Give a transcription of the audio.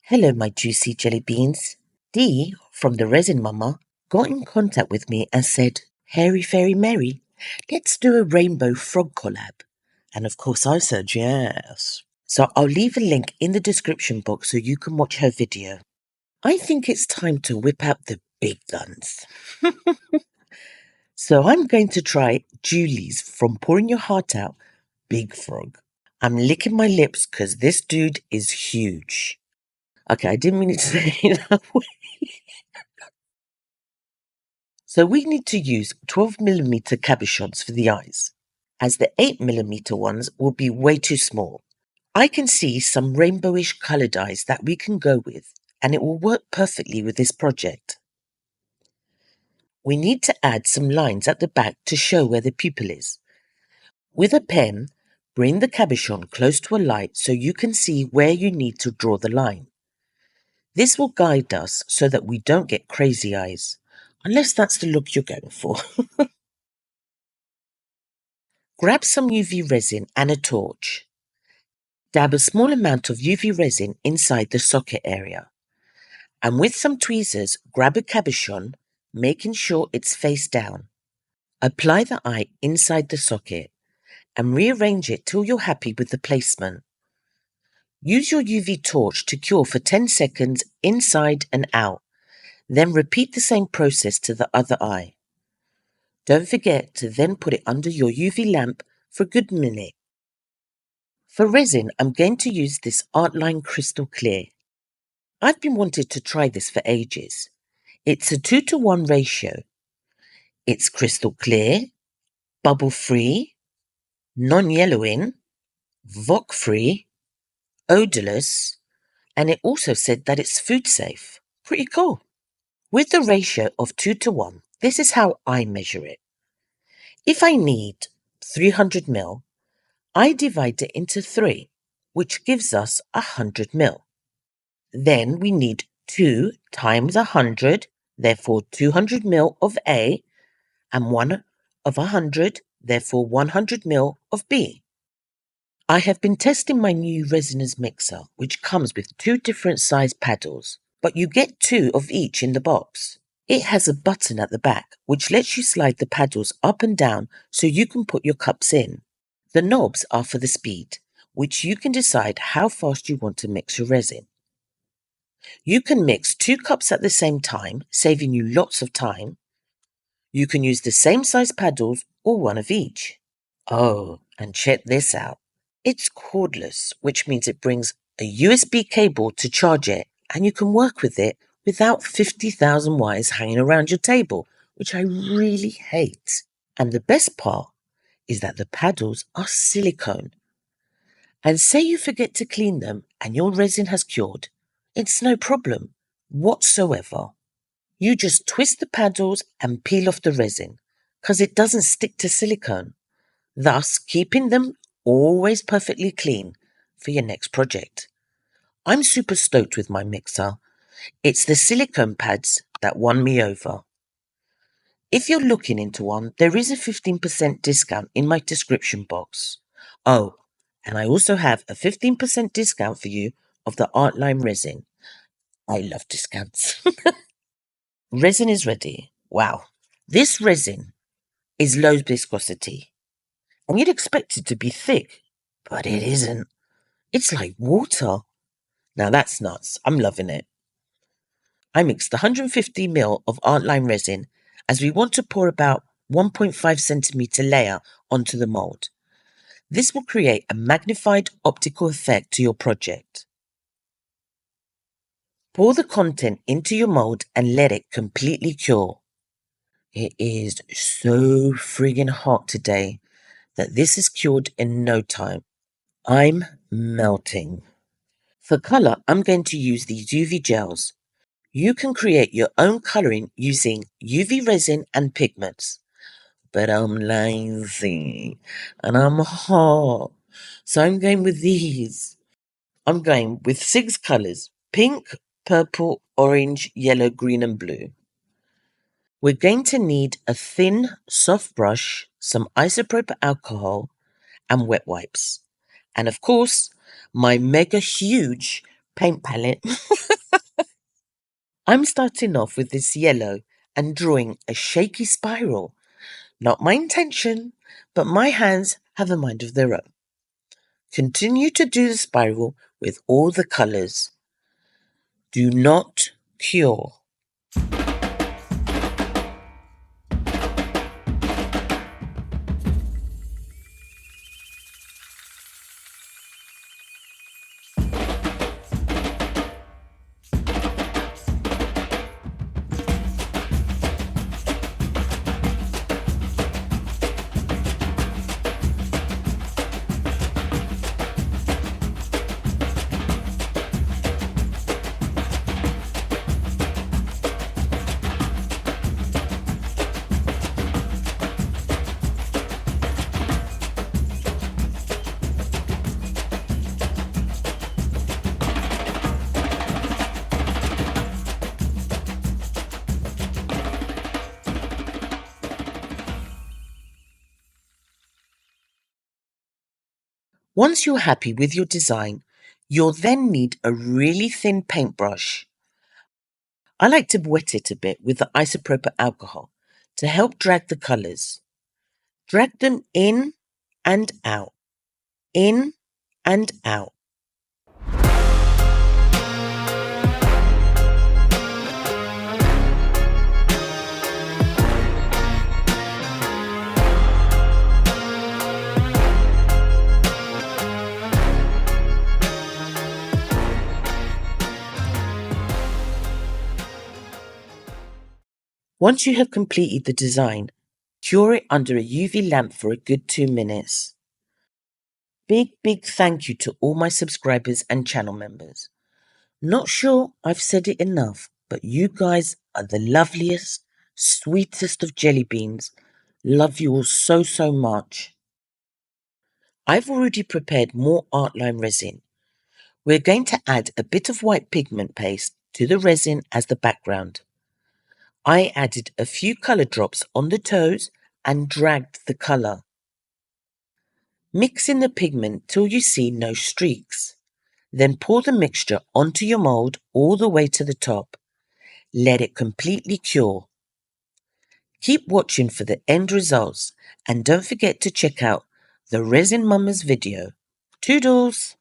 Hello, my juicy jelly beans. Dee from the Resin Mama got in contact with me and said, Hairy Fairy Mary, let's do a rainbow frog collab. And of course I said yes. So I'll leave a link in the description box so you can watch her video. I think it's time to whip out the big guns. So I'm going to try Julie's from Pouring Your Heart Out Big Frog. I'm licking my lips because this dude is huge. Okay, I didn't mean it to say it that way. So we need to use 12mm cabochons for the eyes, as the 8mm ones will be way too small. I can see some rainbowish coloured eyes that we can go with, and it will work perfectly with this project. We need to add some lines at the back to show where the pupil is. With a pen, bring the cabochon close to a light so you can see where you need to draw the line. This will guide us so that we don't get crazy eyes, unless that's the look you're going for. Grab some UV resin and a torch. Dab a small amount of UV resin inside the socket area. And with some tweezers, grab a cabochon, making sure it's face down. Apply the eye inside the socket and rearrange it till you're happy with the placement. Use your UV torch to cure for 10 seconds inside and out. Then repeat the same process to the other eye. Don't forget to then put it under your UV lamp for a good minute. For resin, I'm going to use this Artline Crystal Clear. I've been wanting to try this for ages. It's a 2-to-1 ratio. It's crystal clear, bubble-free, non-yellowing, VOC-free, odorless, and it also said that it's food safe. Pretty cool. With the ratio of 2-to-1, this is how I measure it. If I need 300ml, I divide it into 3, which gives us 100ml. Then we need 2 times 100, therefore 200ml of A, and 1 of 100, therefore 100ml of B. I have been testing my new RESINERS mixer, which comes with 2 different size paddles, but you get 2 of each in the box. It has a button at the back, which lets you slide the paddles up and down so you can put your cups in. The knobs are for the speed, which you can decide how fast you want to mix your resin. You can mix 2 cups at the same time, saving you lots of time. You can use the same size paddles or 1 of each. Oh, and check this out. It's cordless, which means it brings a USB cable to charge it, and you can work with it without 50,000 wires hanging around your table, which I really hate. And the best part is that the paddles are silicone. And say you forget to clean them and your resin has cured, it's no problem whatsoever. You just twist the paddles and peel off the resin, because it doesn't stick to silicone, thus keeping them always perfectly clean for your next project. I'm super stoked with my mixer. It's the silicone pads that won me over. If you're looking into one, there is a 15% discount in my description box. Oh, and I also have a 15% discount for you of the Artline resin. I love discounts. Resin is ready. Wow. This resin is low viscosity. And you'd expect it to be thick, but it isn't. It's like water. Now that's nuts. I'm loving it. I mixed 150ml of Artline resin as we want to pour about 1.5 centimeter layer onto the mold. This will create a magnified optical effect to your project. Pour the content into your mold and let it completely cure. It is so friggin' hot today that this is cured in no time. I'm melting. For colour, I'm going to use these UV gels. You can create your own colouring using UV resin and pigments. But I'm lazy and I'm hot, so I'm going with these. I'm going with 6 colours: pink, purple, orange, yellow, green and blue. We're going to need a thin, soft brush, some isopropyl alcohol and wet wipes. And of course, my mega huge paint palette. I'm starting off with this yellow and drawing a shaky spiral. Not my intention, but my hands have a mind of their own. Continue to do the spiral with all the colours. Do not cure. Once you're happy with your design, you'll then need a really thin paintbrush. I like to wet it a bit with the isopropyl alcohol to help drag the colours. Drag them in and out, in and out. Once you have completed the design, cure it under a UV lamp for a good 2 minutes. Big thank you to all my subscribers and channel members. Not sure I've said it enough, but you guys are the loveliest, sweetest of jelly beans. Love you all so much. I've already prepared more Artline resin. We're going to add a bit of white pigment paste to the resin as the background. I added a few colour drops on the toes and dragged the colour. Mix in the pigment till you see no streaks. Then pour the mixture onto your mould all the way to the top. Let it completely cure. Keep watching for the end results and don't forget to check out the Resin Mamas video. Toodles!